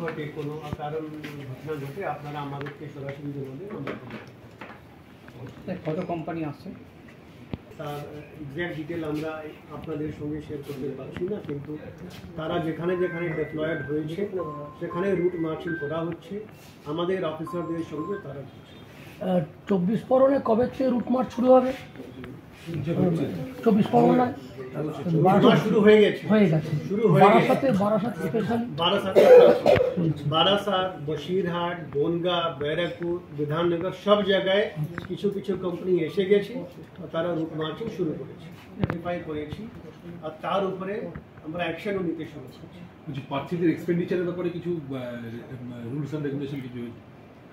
ঘটে কোনো কারণ ঘটনা ঘটে আপনারা আমাদেরকে সরাসরি জানাবেন, আমরা কত কোম্পানি আসছে তার এক্স্যাক্ট ডিটেল আমরা আপনাদের সঙ্গে শেয়ার করতে পারছি না, কিন্তু তারা যেখানে যেখানে ডেপ্লয়েড হয়েছে সেখানে রুট মার্চিং করা হচ্ছে আমাদের অফিসারদের সঙ্গে। তারা 24 পরগনায় কবে থেকে রুট মার্চ শুরু হবে? 24 পরগনায় শুরু হয়ে গেছে, বারাসাত, বসিরহাট, বনগাঁ, ব্যারাকপুর, বিধাননগর সব জায়গায় কিছু কিছু কোম্পানি এসে গেছে, তারা রুট মার্চিং শুরু করেছে, নোটিফাই করেছি, আর তার উপরে আমরা অ্যাকশনও নিতে শুরু করছি। প্রার্থীদের এক্সপেন্ডিচারের ব্যাপারে কিছু রুলস এন্ড রেগুলেশন কিছু?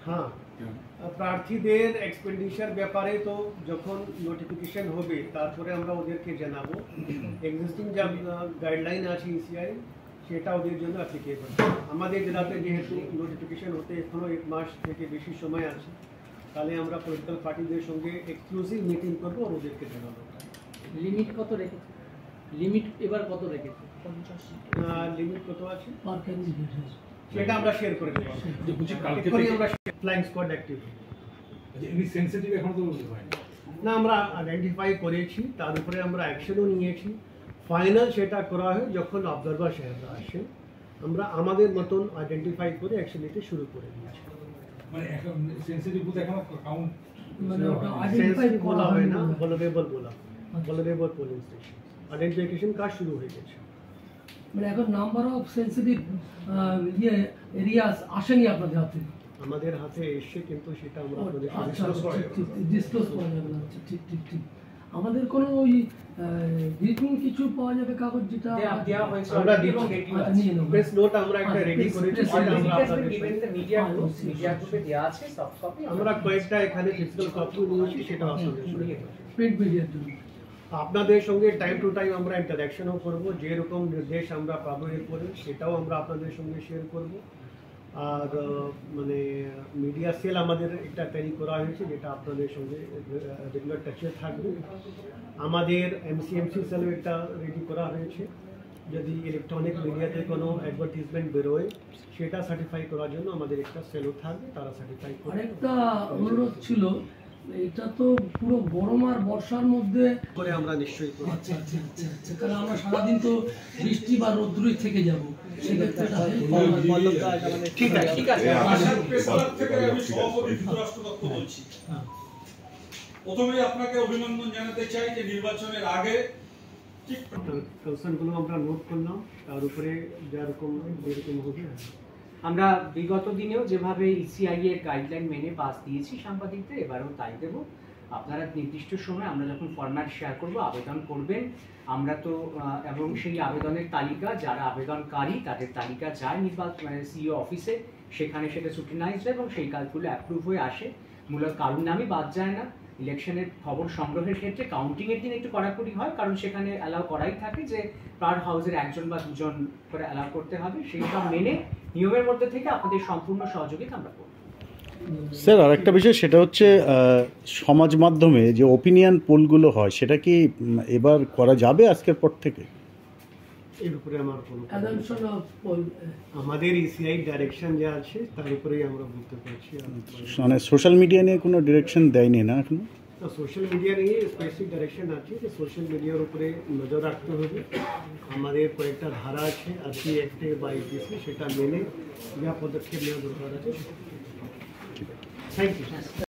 হ্যাঁ, প্রার্থীদের এক্সপেন্ডিচার ব্যাপারে তো যখন নোটিফিকেশন হবে তারপরে আমরা ওদেরকে জানাবো। এক্সিস্টিং যা গাইডলাইন আছে ইসিআই সেটা ওদের জন্য অ্যাপ্লিকেবল। আমাদের জেলাতে যেহেতু নোটিফিকেশন হতে এখনও 1 মাস থেকে বেশি সময় আছে, তাহলে আমরা পলিটিক্যাল পার্টিদের সঙ্গে এক্সক্লুসিভ মিটিং করবো আর ওদেরকে জানাবো। লিমিট কত রেখেছে? লিমিট এবার কত রেখেছে? লিমিট কত আছে সেটা আমরা শেয়ার করে দেবো। আমরা ফ্লাইং স্কোয়াড অ্যাক্টিভ না, আমরা আইডেন্টিফাই করেছি, তার উপরে আমরা অ্যাকশনও নিয়েছি। ফাইনাল সেটা করা হয় যখন অবজারভার সাহেবরা আসে, আমরা আমাদের মতন আইডেন্টিফাই করে অ্যাকশন নিতে শুরু করে দিয়েছি। বলা হয় না, ভলনারেবল বলা, ভলনারেবল পোলিং স্টেশন আইডেন্টিফিকেশন কাজ শুরু হয়ে গেছে। মানে এখন নাম্বার অফ সেন্সিটিভ এরিয়াস আসেনি আপনাদের হাতে? আমাদের হাতে এসে, কিন্তু সেটা আমরা ডিসক্লোজ করা যাবে না। ঠিক ঠিক ঠিক। আমাদের কোনো ওই রিটিং কিছু পাওয়া যাবে কাগজ যেটা দেওয়া হয়েছে? আমরা প্রেস নোট আমরা একটা রেডি করেছি, সেটা আমরা আপনাদের মিডিয়া গ্রুপে দেওয়া আছে সফট কপি। আমরা কয়েকটা এখানে ফিজিক্যাল কপি নিয়েছি, সেটা আপনাদের প্রিন্ট মিডিয়ার জন্য। আপনাদের সঙ্গে টাইম টু টাইম আমরা ইন্টারাকশনও করবো, যেরকম নির্দেশ আমরা পাবো এরপরে সেটাও আমরা আপনাদের সঙ্গে শেয়ার করব। আর মানে মিডিয়া সেল আমাদের একটা তৈরি করা হয়েছে, যেটা আপনাদের সঙ্গে রেগুলার টাচে থাকবে। আমাদের এমসিএমসি সেলও একটা রেডি করা হয়েছে, যদি ইলেকট্রনিক মিডিয়াতে কোনো অ্যাডভার্টিজমেন্ট বেরোয় সেটা সার্টিফাই করার জন্য আমাদের একটা সেলও থাকবে, তারা সার্টিফাই করে। আরেকটা অনুরোধ ছিল, এটা তো পুরো গরম আর বর্ষার মধ্যে করে আমরা নিশ্চয়ই করব। আচ্ছা আচ্ছা আচ্ছা আচ্ছা, কারণ আমরা সারাদিন তো বৃষ্টি বা রোদ্রুই থেকে যাবো, সেক্ষেত্রে ঠিক আছে ঠিক আছে। প্রথমেই আপনাকে অভিনন্দন জানাতে চাই যে নির্বাচনের আগে কনসার্নগুলো আমরা নোট করলাম, তার উপরে যেরকম হবে। আমরা বিগত দিনেও যেভাবে ইসিআই এর গাইডলাইন মেনে পাস দিয়েছি সাংবাদিকদের, এবারেও তাই দেব। আপনারা নির্দিষ্ট সময় আমরা যখন ফরম্যাট শেয়ার করব আবেদন করবেন, আমরা তো এবং সেই আবেদনের তালিকা যারা আবেদনকারী তাদের তালিকা যায় নির্বাচন সিইও অফিসে, সেখানে সেটা স্ক্রুটিনাইজড হয় এবং সেই কাজগুলো অ্যাপ্রুভ হয়ে আসে। মূলত কারোর নামই বাদ যায় না। ইলেকশনের খবর সংগ্রহের ক্ষেত্রে কাউন্টিংয়ের দিন একটু কড়াকড়ি হয়, কারণ সেখানে অ্যালাউ করাই থাকে যে পার হাউসের 1জন বা 2জন করে অ্যালাউ করতে হবে। সেই সব মেনে নিয়মের মধ্যে থেকে আপনাদের সম্পূর্ণ সহযোগিতা আমরা করব। স্যার, আরেকটা বিষয়, সেটা হচ্ছে সমাজ মাধ্যমে যে ওপিনিয়ন পোলগুলো হয়, সেটা কি এবার করা যাবে আজকের পর থেকে? এর উপরে আমার কোনো আমাদের ইসিআই ডাইরেকশন যা আছে তার উপরেই আমরা বলতে পারছি। মানে সোশ্যাল মিডিয়া নিয়ে কোনো ডিরেকশন দেয়নি না এখনো? সোশ্যাল মিডিয়া নিয়ে স্পেসিফিক ডাইরেকশন আছে যে সোশ্যাল মিডিয়ার উপরে নজর রাখতে হবে। আমাদের কয়েকটা ধারা আছে আরসি অ্যাক্টে বা আইপিসি, সেটা মেনে যা পদক্ষেপ নেওয়া দরকার আছে। Thank you.